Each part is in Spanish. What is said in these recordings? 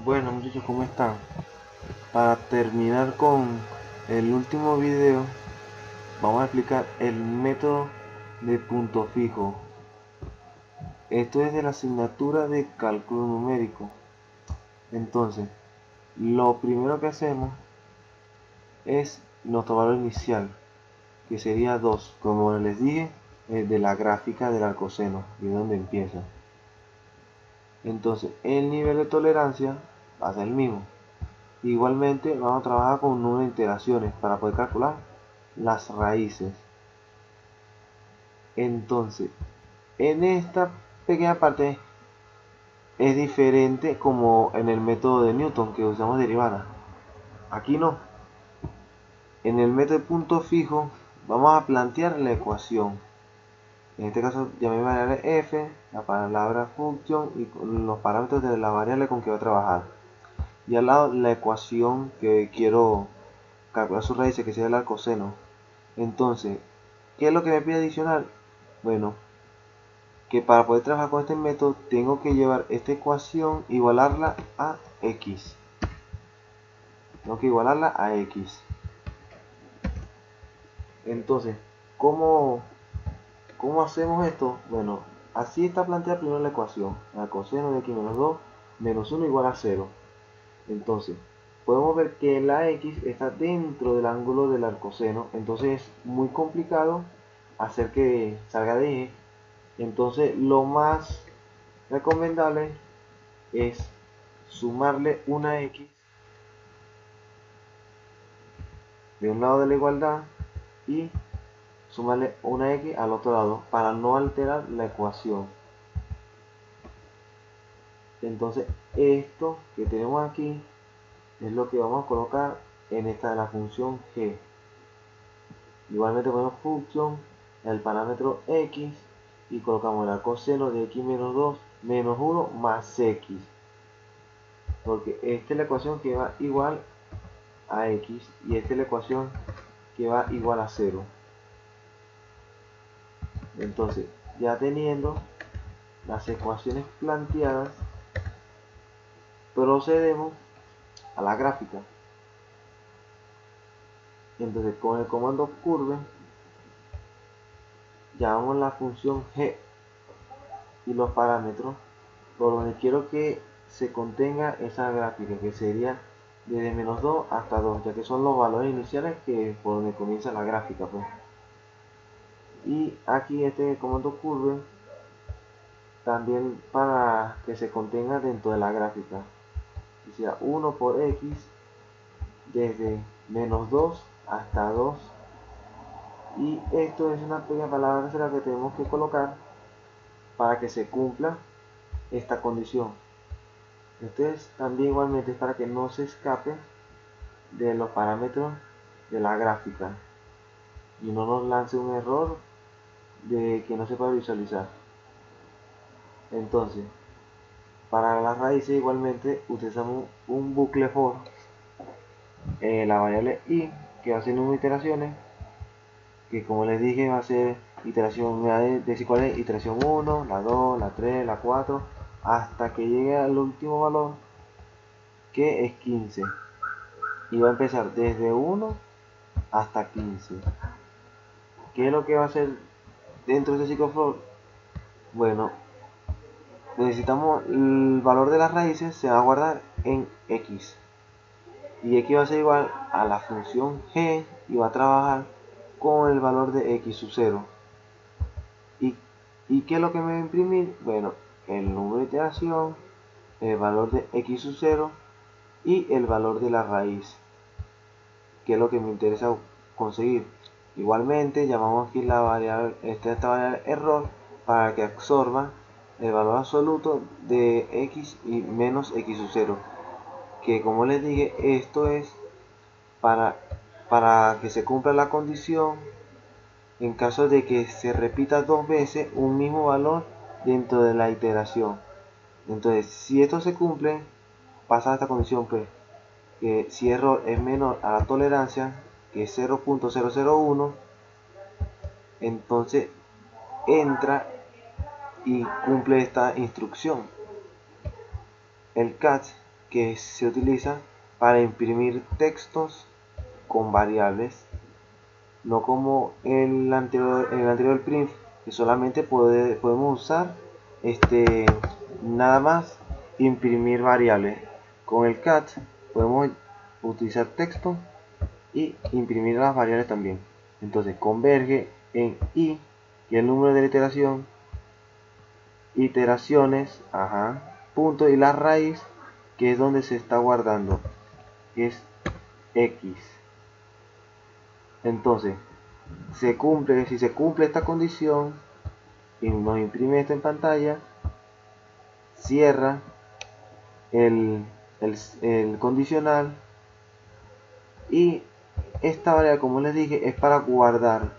Bueno muchachos, ¿cómo están? Para terminar con el último video, vamos a explicar el método de punto fijo. Esto es de la asignatura de cálculo numérico. Entonces, lo primero que hacemos es nuestro valor inicial, que sería 2, como les dije, de la gráfica del arcoseno, de donde empieza. Entonces, el nivel de tolerancia va a ser el mismo. Igualmente vamos a trabajar con un número de iteraciones para poder calcular las raíces. Entonces, en esta pequeña parte es diferente como en el método de Newton que usamos derivadas. Aquí no. En el método de punto fijo vamos a plantear la ecuación. En este caso llamé variable f, la palabra función y los parámetros de la variable con que voy a trabajar. Y al lado la ecuación que quiero calcular sus raíces, que sería el arcoseno. Entonces, ¿qué es lo que me pide adicional? Bueno, que para poder trabajar con este método tengo que llevar esta ecuación, igualarla a x. Tengo que igualarla a x. Entonces, ¿cómo hacemos esto? Bueno, así está planteada primero la ecuación. La coseno de x menos 2 menos 1 igual a 0. Entonces, podemos ver que la x está dentro del ángulo del arcoseno. Entonces es muy complicado hacer que salga de eje. Entonces lo más recomendable es sumarle una x de un lado de la igualdad y sumarle una x al otro lado para no alterar la ecuación. Entonces esto que tenemos aquí es lo que vamos a colocar en esta de la función g. Igualmente ponemos función, el parámetro x y colocamos el coseno de x menos 2 menos 1 más x, porque esta es la ecuación que va igual a x y esta es la ecuación que va igual a 0. Entonces, ya teniendo las ecuaciones planteadas, procedemos a la gráfica. Entonces, con el comando curve llamamos la función g y los parámetros por donde quiero que se contenga esa gráfica, que sería desde menos 2 hasta 2, ya que son los valores iniciales que por donde comienza la gráfica, pues. Y aquí este comando curve también para que se contenga dentro de la gráfica, que sea 1 por x desde menos 2 hasta 2. Y esto es una pequeña palabra que tenemos que colocar para que se cumpla esta condición. Entonces también igualmente es para que no se escape de los parámetros de la gráfica y no nos lance un error de que no se pueda visualizar. Entonces, para las raíces igualmente utilizamos un bucle for, la variable i, que va a ser número de iteraciones, que como les dije va a ser iteración, decir cuál es, iteración 1, la 2, la 3, la 4, hasta que llegue al último valor, que es 15. Y va a empezar desde 1 hasta 15. ¿Qué es lo que va a hacer dentro de ese ciclo for? Bueno, necesitamos el valor de las raíces, se va a guardar en x. Y x va a ser igual a la función g y va a trabajar con el valor de x sub 0. ¿Y qué es lo que me va a imprimir? Bueno, el número de iteración, el valor de x sub 0 y el valor de la raíz, que es lo que me interesa conseguir. Igualmente llamamos aquí la variable, esta variable error, para que absorba el valor absoluto de x y menos x sub 0, que como les dije, esto es para que se cumpla la condición en caso de que se repita dos veces un mismo valor dentro de la iteración. Entonces, si esto se cumple, pasa esta condición, pues, que si error es menor a la tolerancia, que es 0.001, entonces entra y cumple esta instrucción. El catch que se utiliza para imprimir textos con variables, no como el anterior print, que solamente podemos usar nada más imprimir variables. Con el cat podemos utilizar texto y imprimir las variables también. Entonces converge en i, y el número de la iteración, iteraciones, punto, y la raíz, que es donde se está guardando, que es x. Entonces si se cumple esta condición y nos imprime esto en pantalla, cierra el condicional, y esta variable, como les dije, es para guardar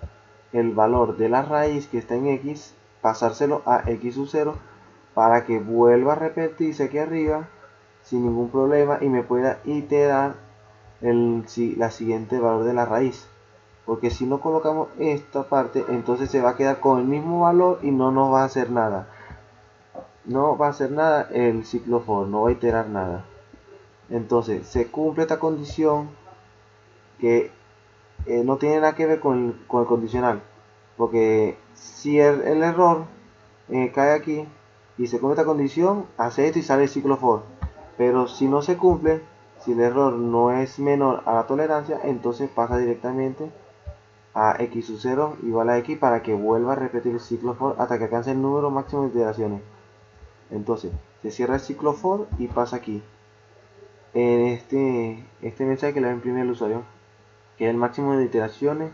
el valor de la raíz que está en x, pasárselo a x sub 0 para que vuelva a repetirse aquí arriba sin ningún problema y me pueda iterar la siguiente valor de la raíz. Porque si no colocamos esta parte, entonces se va a quedar con el mismo valor y no nos va a hacer nada. No va a hacer nada el ciclo for, no va a iterar nada. Entonces se cumple esta condición que no tiene nada que ver con el condicional. Porque si el error cae aquí y se cumple esta condición, hace esto y sale el ciclo for. Pero si no se cumple, si el error no es menor a la tolerancia, entonces pasa directamente a x sub 0 igual a x para que vuelva a repetir el ciclo for hasta que alcance el número máximo de iteraciones. Entonces se cierra el ciclo for y pasa aquí en este mensaje que le va a imprimir el usuario, que es el máximo de iteraciones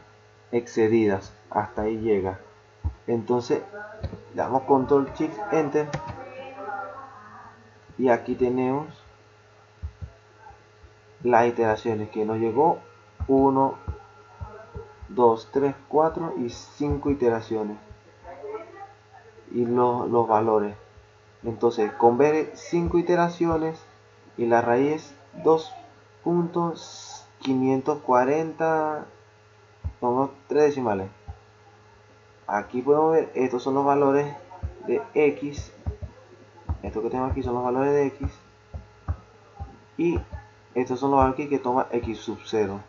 excedidas. Hasta ahí llega. Entonces le damos control shift enter y aquí tenemos las iteraciones que nos llegó: 1, 2, 3, 4 y 5 iteraciones y los valores. Entonces converge 5 iteraciones y la raíz 2.540, somos 3 decimales. Aquí podemos ver, estos son los valores de x, esto que tengo aquí son los valores de x, y estos son los valores que toma x sub 0.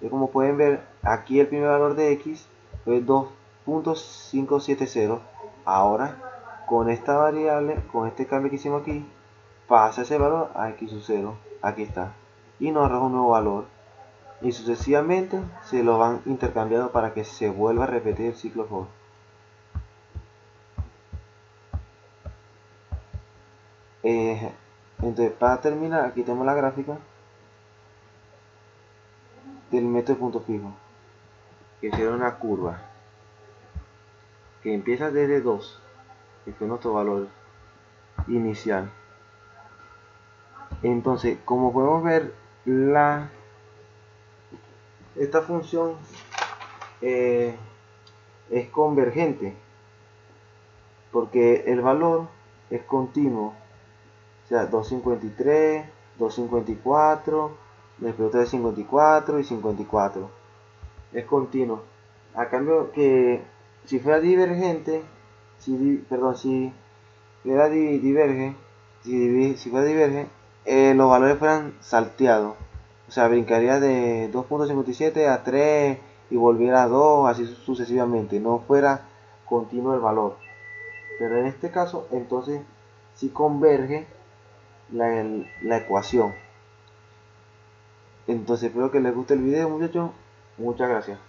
Y como pueden ver, aquí el primer valor de x fue 2.570. Ahora con esta variable, con este cambio que hicimos aquí, pasa ese valor a x sub 0, aquí está, y nos arroja un nuevo valor, y sucesivamente se lo van intercambiando para que se vuelva a repetir el ciclo for. Entonces, para terminar, aquí tenemos la gráfica del método de punto fijo, que será una curva que empieza desde 2, que fue nuestro valor inicial. Entonces, como podemos ver, esta función es convergente porque el valor es continuo, o sea, 253, 254, después otra vez 54 y 54, es continuo. A cambio que si fuera divergente, si fuera diverge, si fuera diverge, los valores fueran salteados, o sea, brincaría de 2.57 a 3 y volviera a 2, así sucesivamente, no fuera continuo el valor. Pero en este caso, entonces, si converge la ecuación. Entonces, espero que les guste el video, muchachos. Muchas gracias.